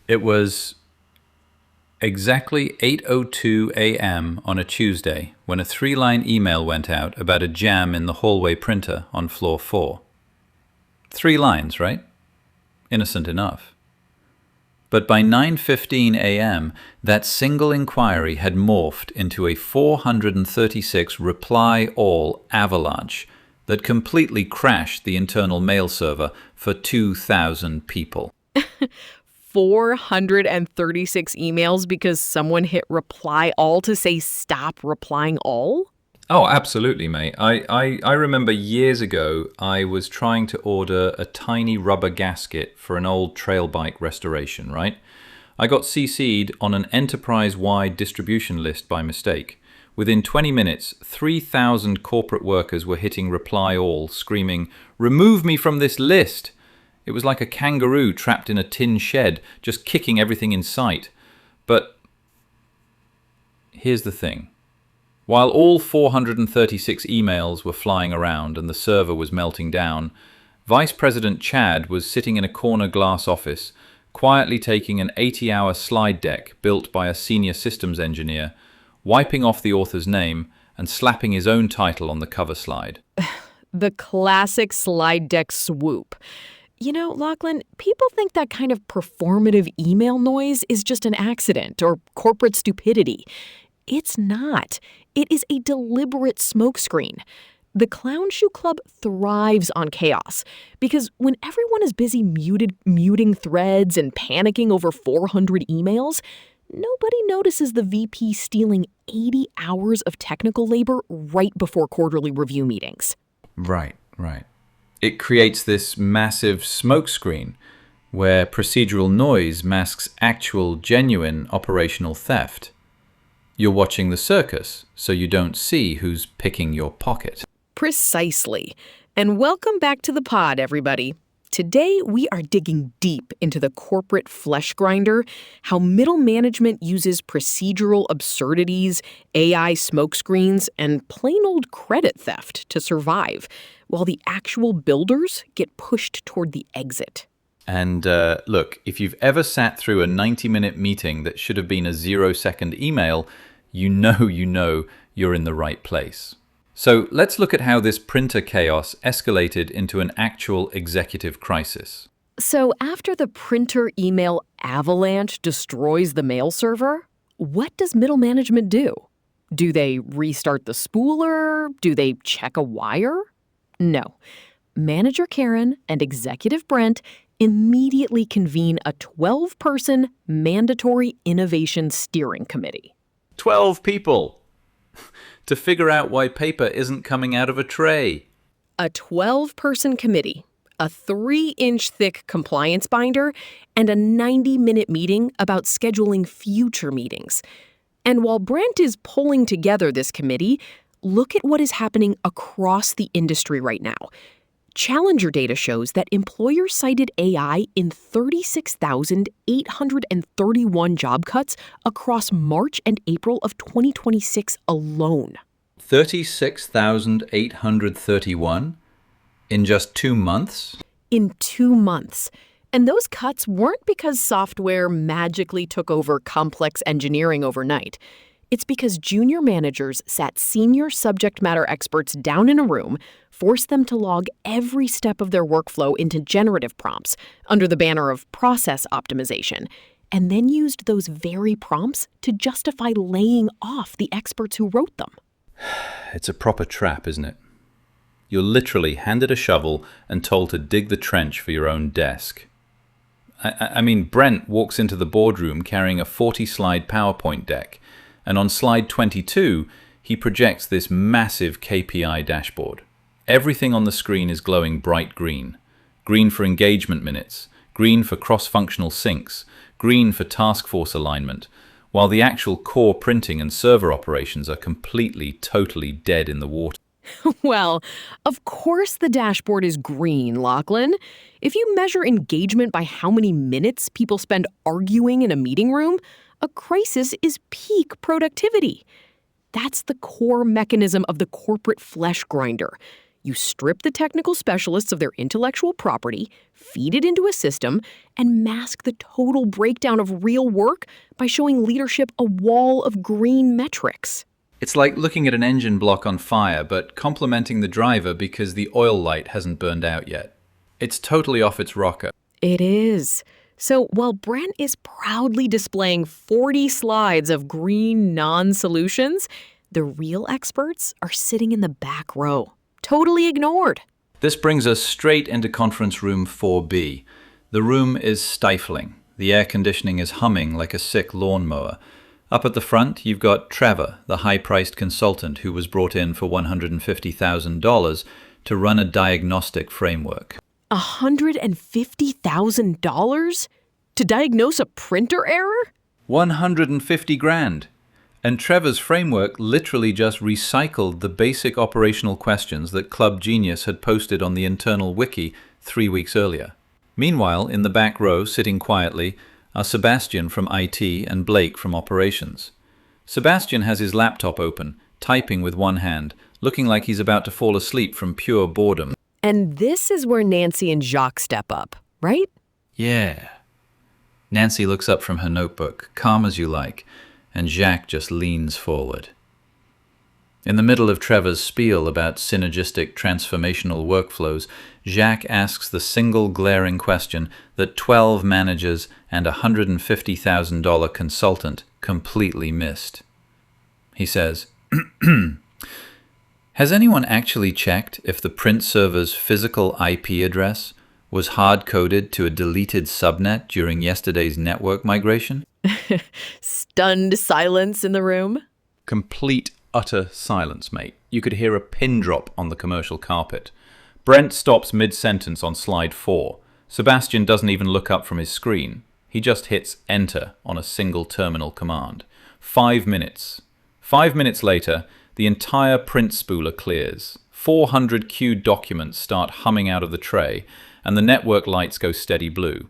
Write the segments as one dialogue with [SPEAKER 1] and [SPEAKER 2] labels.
[SPEAKER 1] It was exactly 8:02 a.m. on a Tuesday when a three-line email went out about a jam in the hallway printer on floor 4. 3 lines, right? Innocent enough. But by 9:15 a.m., that single inquiry had morphed into a 436 reply-all avalanche that completely crashed the internal mail server for 2,000 people.
[SPEAKER 2] 436 emails because someone hit reply all to say stop replying all?
[SPEAKER 1] Oh, absolutely, mate. I remember years ago, I was trying to order a tiny rubber gasket for an old trail bike restoration, right? I got CC'd on an enterprise-wide distribution list by mistake. Within 20 minutes, 3,000 corporate workers were hitting reply all, screaming, "Remove me from this list!" It was like a kangaroo trapped in a tin shed, just kicking everything in sight. But here's the thing. While all 436 emails were flying around and the server was melting down, Vice President Chad was sitting in a corner glass office, quietly taking an 80-hour slide deck built by a senior systems engineer, wiping off the author's name and slapping his own title on the cover slide.
[SPEAKER 2] The classic slide deck swoop. You know, Lachlan, people think that kind of performative email noise is just an accident or corporate stupidity. It's not. It is a deliberate smokescreen. The Clown Shoe Club thrives on chaos because when everyone is busy muting threads and panicking over 400 emails, nobody notices the VP stealing 80 hours of technical labor right before quarterly review meetings.
[SPEAKER 1] Right. It creates this massive smokescreen where procedural noise masks actual, genuine operational theft. You're watching the circus, so you don't see who's picking your pocket.
[SPEAKER 2] Precisely. And welcome back to the pod, everybody. Today, we are digging deep into the corporate flesh grinder, how middle management uses procedural absurdities, AI smokescreens, and plain old credit theft to survive, while the actual builders get pushed toward the exit.
[SPEAKER 1] And look, if you've ever sat through a 90-minute meeting that should have been a 0-second email, you know you're in the right place. So let's look at how this printer chaos escalated into an actual executive crisis.
[SPEAKER 2] So after the printer email avalanche destroys the mail server, what does middle management do? Do they restart the spooler? Do they check a wire? No. Manager Karen and Executive Brent immediately convene a 12-person mandatory innovation steering committee.
[SPEAKER 1] 12 people to figure out why paper isn't coming out of a tray.
[SPEAKER 2] A 12-person committee, a 3-inch thick compliance binder, and a 90-minute meeting about scheduling future meetings. And while Brent is pulling together this committee, look at what is happening across the industry right now. Challenger data shows that employers cited AI in 36,831 job cuts across March and April of 2026 alone.
[SPEAKER 1] 36,831 in just 2 months?
[SPEAKER 2] In 2 months. And those cuts weren't because software magically took over complex engineering overnight. It's because junior managers sat senior subject matter experts down in a room, forced them to log every step of their workflow into generative prompts under the banner of process optimization, and then used those very prompts to justify laying off the experts who wrote them.
[SPEAKER 1] It's a proper trap, isn't it? You're literally handed a shovel and told to dig the trench for your own desk. I mean, Brent walks into the boardroom carrying a 40-slide PowerPoint deck, and on slide 22, he projects this massive KPI dashboard. Everything on the screen is glowing bright green. Green for engagement minutes, green for cross-functional syncs, green for task force alignment, while the actual core printing and server operations are completely, totally dead in the water.
[SPEAKER 2] Well, of course the dashboard is green, Lachlan. If you measure engagement by how many minutes people spend arguing in a meeting room, a crisis is peak productivity. That's the core mechanism of the corporate flesh grinder. You strip the technical specialists of their intellectual property, feed it into a system, and mask the total breakdown of real work by showing leadership a wall of green metrics.
[SPEAKER 1] It's like looking at an engine block on fire, but complimenting the driver because the oil light hasn't burned out yet. It's totally off its rocker.
[SPEAKER 2] It is. So while Brent is proudly displaying 40 slides of green non-solutions, the real experts are sitting in the back row, totally ignored.
[SPEAKER 1] This brings us straight into conference room 4B. The room is stifling. The air conditioning is humming like a sick lawnmower. Up at the front, you've got Trevor, the high-priced consultant who was brought in for $150,000 to run a diagnostic framework.
[SPEAKER 2] $150,000 to diagnose a printer error?
[SPEAKER 1] 150 grand. And Trevor's framework literally just recycled the basic operational questions that Club Genius had posted on the internal wiki 3 weeks earlier. Meanwhile, in the back row, sitting quietly, are Sebastian from IT and Blake from operations. Sebastian has his laptop open, typing with one hand, looking like he's about to fall asleep from pure boredom.
[SPEAKER 2] And this is where Nancy and Jacques step up, right?
[SPEAKER 1] Yeah. Nancy looks up from her notebook, calm as you like, and Jacques just leans forward. In the middle of Trevor's spiel about synergistic transformational workflows, Jacques asks the single glaring question that 12 managers and a $150,000 consultant completely missed. He says, "Has anyone actually checked if the print server's physical IP address was hard-coded to a deleted subnet during yesterday's network migration?"
[SPEAKER 2] Stunned silence in the room.
[SPEAKER 1] Complete, utter silence, mate. You could hear a pin drop on the commercial carpet. Brent stops mid-sentence on slide 4. Sebastian doesn't even look up from his screen. He just hits enter on a single terminal command. 5 minutes. 5 minutes later, the entire print spooler clears. 400 queued documents start humming out of the tray, and the network lights go steady blue.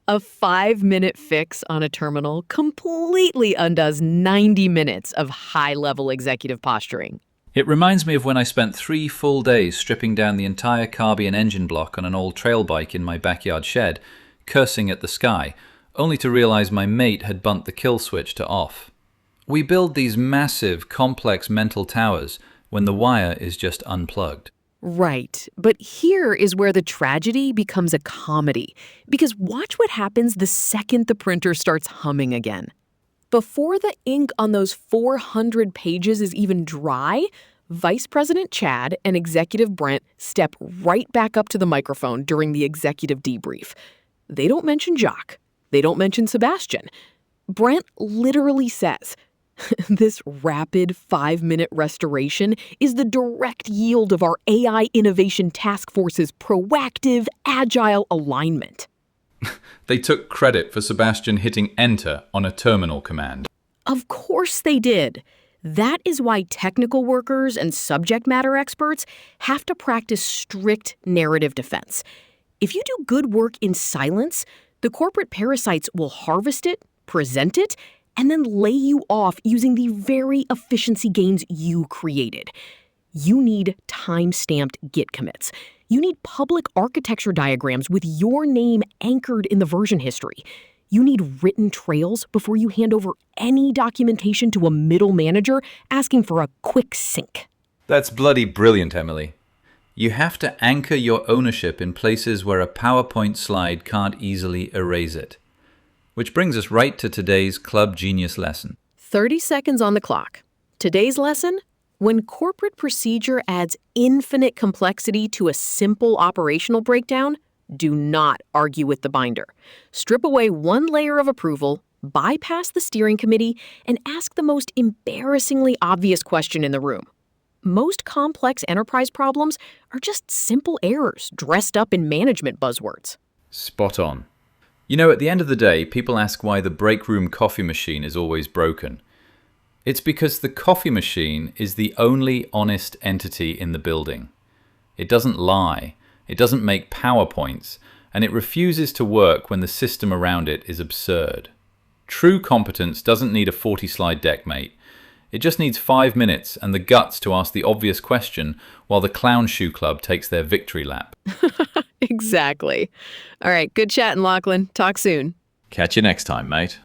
[SPEAKER 2] A 5-minute fix on a terminal completely undoes 90 minutes of high-level executive posturing.
[SPEAKER 1] It reminds me of when I spent 3 full days stripping down the entire Carbion engine block on an old trail bike in my backyard shed, cursing at the sky, only to realize my mate had bumped the kill switch to off. We build these massive, complex mental towers when the wire is just unplugged.
[SPEAKER 2] Right, but here is where the tragedy becomes a comedy, because watch what happens the second the printer starts humming again. Before the ink on those 400 pages is even dry, Vice President Chad and Executive Brent step right back up to the microphone during the executive debrief. They don't mention Jacques. They don't mention Sebastian. Brent literally says, "This rapid 5-minute restoration is the direct yield of our AI Innovation Task Force's proactive, agile alignment."
[SPEAKER 1] They took credit for Sebastian hitting enter on a terminal command.
[SPEAKER 2] Of course they did. That is why technical workers and subject matter experts have to practice strict narrative defense. If you do good work in silence, the corporate parasites will harvest it, present it, and then lay you off using the very efficiency gains you created. You need time-stamped Git commits. You need public architecture diagrams with your name anchored in the version history. You need written trails before you hand over any documentation to a middle manager asking for a quick sync.
[SPEAKER 1] That's bloody brilliant, Emily. You have to anchor your ownership in places where a PowerPoint slide can't easily erase it. Which brings us right to today's Club Genius lesson.
[SPEAKER 2] 30 seconds on the clock. Today's lesson: when corporate procedure adds infinite complexity to a simple operational breakdown, do not argue with the binder. Strip away one layer of approval, bypass the steering committee, and ask the most embarrassingly obvious question in the room. Most complex enterprise problems are just simple errors dressed up in management buzzwords.
[SPEAKER 1] Spot on. You know, at the end of the day, people ask why the break room coffee machine is always broken. It's because the coffee machine is the only honest entity in the building. It doesn't lie, it doesn't make PowerPoints, and it refuses to work when the system around it is absurd. True competence doesn't need a 40-slide deck, mate. It just needs 5 minutes and the guts to ask the obvious question while the Clown Shoe Club takes their victory lap.
[SPEAKER 2] Exactly. All right, good chatting, Lachlan. Talk soon.
[SPEAKER 1] Catch you next time, mate.